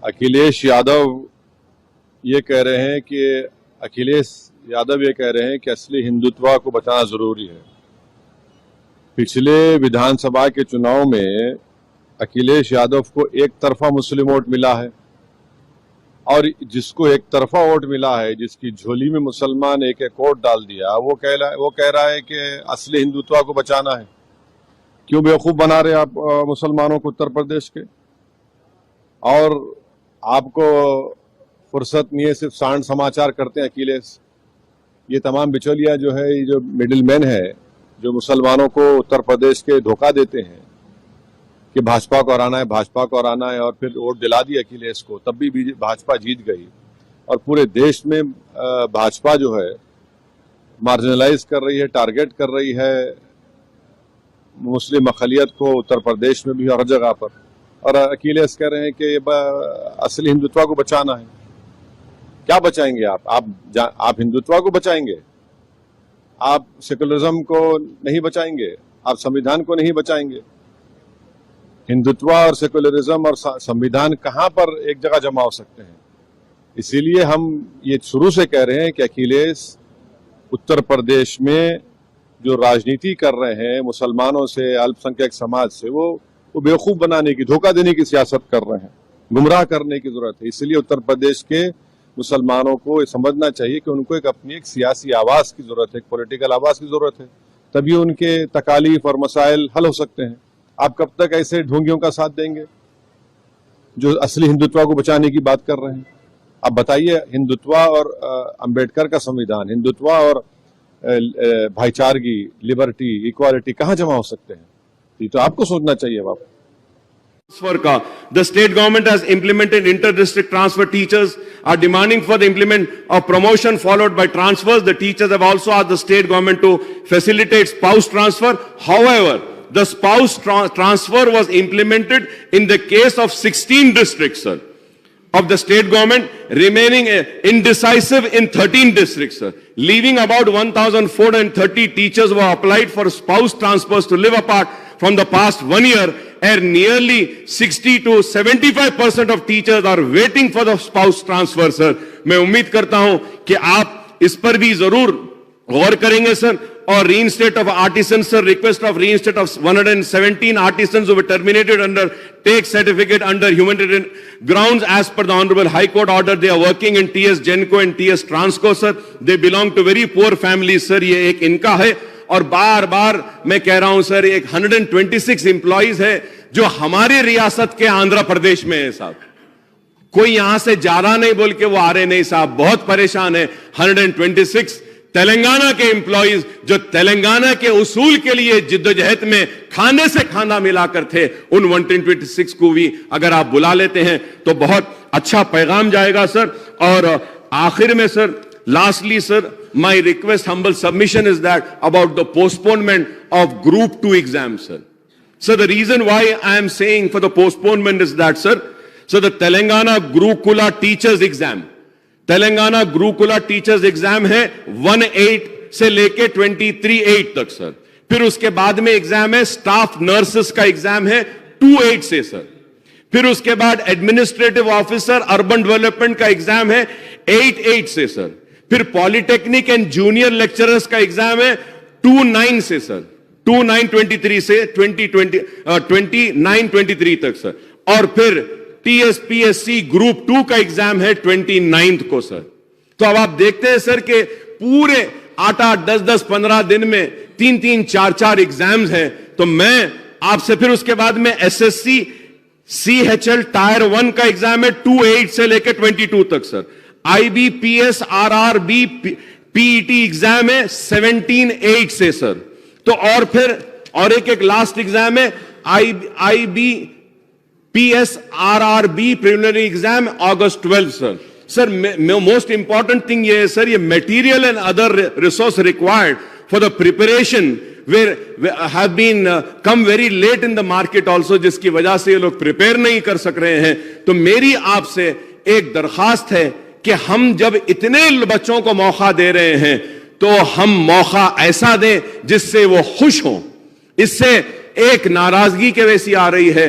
अखिलेश यादव ये कह रहे हैं कि असली हिंदुत्व को बचाना जरूरी है। पिछले विधानसभा के चुनाव में अखिलेश यादव को एक तरफा मुस्लिम वोट मिला है और जिसको एक तरफा वोट मिला है, जिसकी झोली में मुसलमान एक एक वोट डाल दिया, वो कह रहा है कि असली हिंदुत्व को बचाना है। क्यों बेवकूफ बना रहे आप मुसलमानों को उत्तर प्रदेश के? और आपको फुर्सत नहीं है, सिर्फ सांड समाचार करते हैं अखिलेश। ये तमाम बिचौलिया जो है, ये जो मिडिल मैन है, जो मुसलमानों को उत्तर प्रदेश के धोखा देते हैं कि भाजपा को हराना है और फिर वोट दिला दी अखिलेश को, तब भी भाजपा जीत गई। और पूरे देश में भाजपा जो है मार्जिनलाइज कर रही है, टारगेट कर रही है मुस्लिम अक़लियत को, उत्तर प्रदेश में भी हर जगह पर। और अखिलेश कह रहे हैं कि असली हिंदुत्व को बचाना है। क्या बचाएंगे आप हिंदुत्व को बचाएंगे? आप सेकुलरिज्म को नहीं बचाएंगे? आप संविधान को नहीं बचाएंगे? हिंदुत्व और सेकुलरिज्म और संविधान कहां पर एक जगह जमा हो सकते हैं? इसीलिए हम ये शुरू से कह रहे हैं कि अखिलेश उत्तर प्रदेश में जो राजनीति कर रहे हैं मुसलमानों से, अल्पसंख्यक समाज से, वो बेवकूफ बनाने की, धोखा देने की सियासत कर रहे हैं, गुमराह करने की जरूरत है। इसलिए उत्तर प्रदेश के मुसलमानों को ये समझना चाहिए कि उनको अपनी एक सियासी आवाज की जरूरत है, एक पॉलिटिकल आवाज की जरूरत है, तभी उनके तकालीफ और मसाइल हल हो सकते हैं। आप कब तक ऐसे ढोंगियों का साथ देंगे जो असली हिंदुत्व को बचाने की बात कर रहे हैं? आप बताइए, हिंदुत्व और अंबेडकर का संविधान, हिंदुत्व और भाईचारगी, लिबर्टी, इक्वालिटी कहाँ जमा हो सकते हैं? ये तो आपको सोचना चाहिए। बाप The state government has implemented inter-district transfer. Teachers are demanding for the implement of promotion followed by transfers. The teachers have also asked the state government to facilitate spouse transfer. However, the spouse transfer was implemented in the case of 16 districts, sir, of the state government, remaining indecisive in 13 districts, sir, leaving about 1,430 teachers who have applied for spouse transfers to live apart from the past 1 year, and nearly 60 to 75% of teachers are waiting for the spouse transfer, sir. मैं उम्मीद करता हूं कि आप इस पर भी जरूर गौर करेंगे, सर. और reinstate of artisans, sir, request of reinstate of 117 artisans who were terminated under take certificate under humanitarian grounds as per the Honorable High Court order. They are working in TS Genco and TS Transco, sir. They belong to very poor families, sir. ये एक इनका है. और बार बार मैं कह रहा हूं sir, एक 126 एम्प्लॉइज है जो हमारे रियासत के आंध्र प्रदेश में है साहब. कोई यहां से जा रहा नहीं बोल के वो आ रहे नहीं साहब, बहुत परेशान है. 126 तेलंगाना के एम्प्लॉइज जो तेलंगाना के उसूल के लिए जिद्दोजहद में खाने से खाना मिलाकर थे, उन 126 को भी अगर आप बुला लेते हैं तो बहुत अच्छा पैगाम जाएगा सर. और आखिर में sir, lastly sir, my request, humble submission is that about the postponement of group 2 exams, sir. So the reason why I am saying for the postponement is that, sir, so the Telangana Gurukula teachers exam, Telangana Gurukula teachers exam है 1/8 से लेके 23/8 तक sir. फिर उसके बाद में exam है staff nurses का एग्जाम है 2/8 से सर. फिर उसके बाद एडमिनिस्ट्रेटिव ऑफिसर अर्बन डेवलपमेंट का एग्जाम है 8/8 से सर. फिर पॉलिटेक्निक एंड जूनियर लेक्चरर्स का एग्जाम है 2/9 से सर, 2/9/23 से 29/23 तक सर. और फिर TSPSC ग्रुप 2 का एग्जाम है 29 को सर. तो अब आप देखते हैं सर कि पूरे 8-8, 10-10, 15 दिन में 3-3, 4-4 एग्जाम्स हैं. तो मैं आपसे फिर उसके बाद में SSC CHL टायर 1 का एग्जाम है 2/8 से लेकर 22 तक sir. IBPS RRB PET exam है 17/8 से सर. तो और फिर और एक लास्ट एग्जाम है IBPS RRB preliminary exam August 12 sir. Sir most important thing ये है सर, ये material and other resource required for the preparation where have been come very late in the market also, जिसकी वजह से ये लोग prepare नहीं कर सक रहे हैं. तो मेरी आपसे एक दरखास्त है कि हम जब इतने बच्चों को मौका दे रहे हैं तो हम मौका ऐसा दें जिससे वो खुश हों. इससे एक नाराजगी के वैसी आ रही है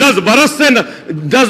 10